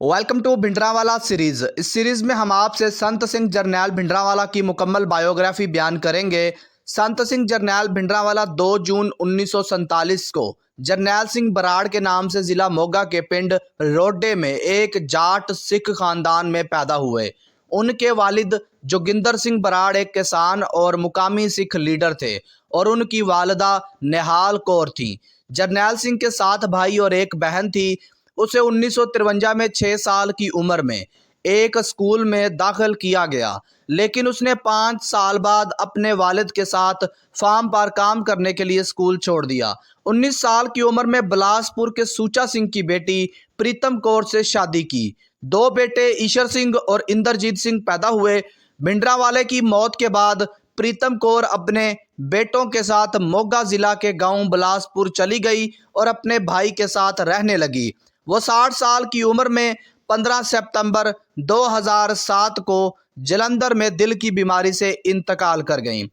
Welcome to Bhindranwale series. इस series में हम आपसे संत सिंह जरनैल भिंडरावाला की मुकम्मल बायोग्राफी बयान करेंगे। संत सिंह जरनैल भिंडरावाला 2 जून 1947 को जरनैल सिंह बराड़ के नाम से जिला मोगा के पिंड रोडे में एक जाट सिख खानदान में पैदा हुए। उनके वालिद जोगिंदर सिंह बराड़ एक किसान और मुकामी सिख लीडर थे और उनकी वालदा निहाल कौर थी। जरनैल सिंह के 7 भाई और एक बहन थी। उसे 1953 में 6 साल की उम्र में एक स्कूल में दाखिल किया गया, लेकिन उसने 5 साल बाद अपने वालिद के साथ फार्म पर काम करने के लिए स्कूल छोड़ दिया। 19 साल की उम्र में बिलासपुर के सूचा सिंह की बेटी प्रीतम कौर से शादी की। 2 बेटे ईशर सिंह और इंद्रजीत सिंह पैदा हुए। भिंडरावाले की मौत के बाद प्रीतम कौर अपने बेटों के साथ मोगा जिला के गांव बिलासपुर चली गई और अपने भाई के साथ रहने लगी। वो 60 साल की उम्र में 15 सितंबर 2007 को जलंधर में दिल की बीमारी से इंतकाल कर गईं।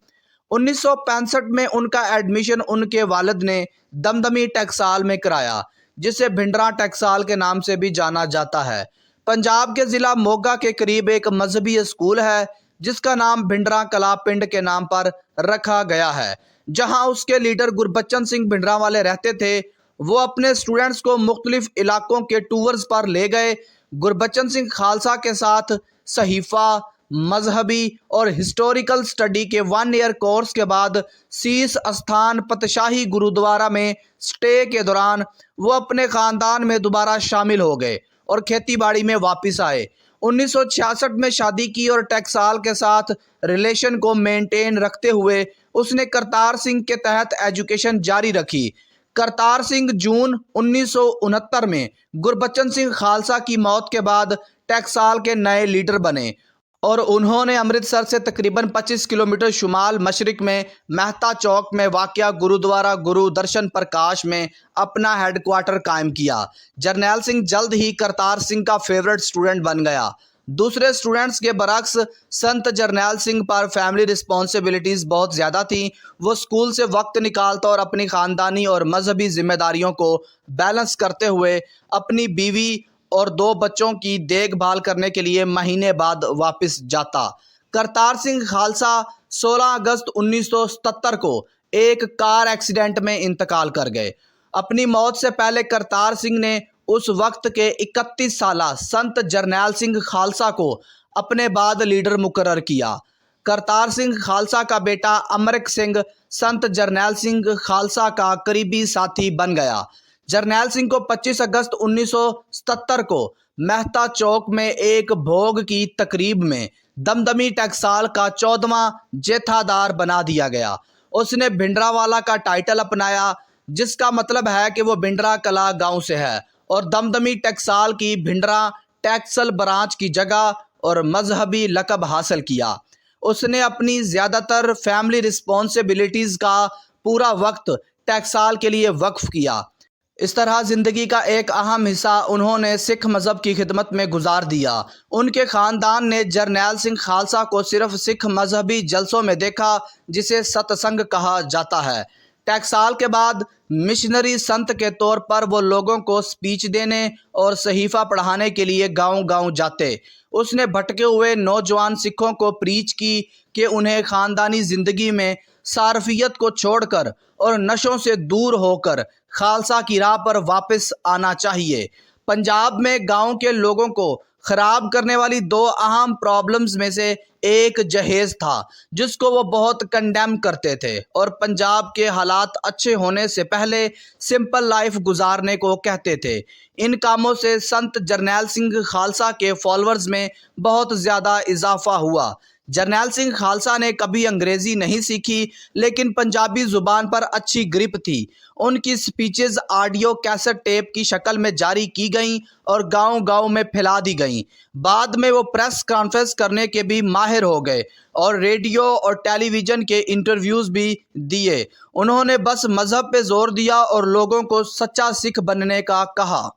1965 में उनका एडमिशन उनके वालिद ने दमदमी टकसाल में कराया, जिसे भिंडरा टकसाल के नाम से भी जाना जाता है। पंजाब के ज़िला मोगा के करीब एक मजहबी स्कूल है जिसका नाम भिंडरा कला पिंड के नाम पर रखा गया है, जहां उसके लीडर गुरबच्चन सिंह भिंडरावाले रहते थे। वो अपने स्टूडेंट्स को मुख्तलिफ इलाकों के टूर्स पर ले गए। गुरबच्चन सिंह खालसा के साथ सहीफा, मजहबी और हिस्टोरिकल स्टडी के 1 ईयर कोर्स के बाद शीश स्थान पतशाही गुरुद्वारा में स्टे के दौरान वो अपने ख़ानदान में दोबारा शामिल हो गए और खेतीबाड़ी में वापस आए। 1966 में शादी की और टकसाल के साथ रिलेशन को मेंटेन रखते हुए उसने करतार सिंह के तहत एजुकेशन जारी रखी। करतार सिंह जून 1969 में गुरबच्चन सिंह खालसा की मौत के बाद टकसाल के नए लीडर बने और उन्होंने अमृतसर से तकरीबन 25 किलोमीटर शुमाल मशरिक में मेहता चौक में वाक़या गुरुद्वारा गुरु दर्शन प्रकाश में अपना हेडक्वार्टर कायम किया। जरनैल सिंह जल्द ही करतार सिंह का फेवरेट स्टूडेंट बन गया। दूसरे स्टूडेंट्स के बरक्स संत जरनैल सिंह पर फैमिली रिस्पॉन्सिबिलिटीज़ बहुत ज़्यादा थीं। वो स्कूल से वक्त निकालता और अपनी ख़ानदानी और मजहबी जिम्मेदारियों को बैलेंस करते हुए अपनी बीवी और 2 बच्चों की देखभाल करने के लिए महीने बाद वापस जाता। करतार सिंह खालसा 16 अगस्त 1977 को एक कार एक्सीडेंट में इंतकाल कर गए। अपनी मौत से पहले करतार सिंह ने उस वक्त के 31 साला संत जरनैल सिंह खालसा को अपने बाद लीडर मुकर्रर किया। करतार सिंह खालसा का बेटा अमरिक सिंह संत जरनैल सिंह खालसा का करीबी साथी बन गया। जरनैल सिंह को 25 अगस्त 1977 को मेहता चौक में एक भोग की तकरीब में दमदमी टकसाल का 14वां जेठादार बना दिया गया। उसने भिंडरावाला का टाइटल अपनाया, जिसका मतलब है कि वो भिंडरा कला गांव से है और दमदमी टकसाल की भिंडरा टैक्सल ब्रांच की जगह और मजहबी लकब हासिल किया। उसने अपनी ज़्यादातर फैमिली रिस्पॉन्सिबिलिटीज़ का पूरा वक्त टकसाल के लिए वक्फ किया। इस तरह ज़िंदगी का एक अहम हिस्सा उन्होंने सिख मज़हब की खिदमत में गुजार दिया। उनके ख़ानदान ने जरनैल सिंह खालसा को सिर्फ सिख मजहबी जलसों में देखा, जिसे सत्संग कहा जाता है। टकसाल के बाद मिशनरी संत के तौर पर वो लोगों को स्पीच देने और सहीफ़ा पढ़ाने के लिए गांव-गांव जाते। उसने भटके हुए नौजवान सिखों को प्रीच की कि उन्हें ख़ानदानी ज़िंदगी में सारफियत को छोड़कर और नशों से दूर होकर खालसा की राह पर वापस आना चाहिए। पंजाब में गांव के लोगों को ख़राब करने वाली 2 अहम प्रॉब्लम्स में से एक जहेज़ था, जिसको वो बहुत कंडेम करते थे और पंजाब के हालात अच्छे होने से पहले सिंपल लाइफ गुजारने को कहते थे। इन कामों से संत जरनैल सिंह खालसा के फॉलोअर्स में बहुत ज़्यादा इजाफा हुआ। जरनैल सिंह खालसा ने कभी अंग्रेज़ी नहीं सीखी, लेकिन पंजाबी ज़ुबान पर अच्छी ग्रिप थी। उनकी स्पीचेस ऑडियो कैसेट टेप की शक्ल में जारी की गईं और गांव-गांव में फैला दी गईं। बाद में वो प्रेस कॉन्फ्रेंस करने के भी माहिर हो गए और रेडियो और टेलीविज़न के इंटरव्यूज़ भी दिए। उन्होंने बस मज़हब पे जोर दिया और लोगों को सच्चा सिख बनने का कहा।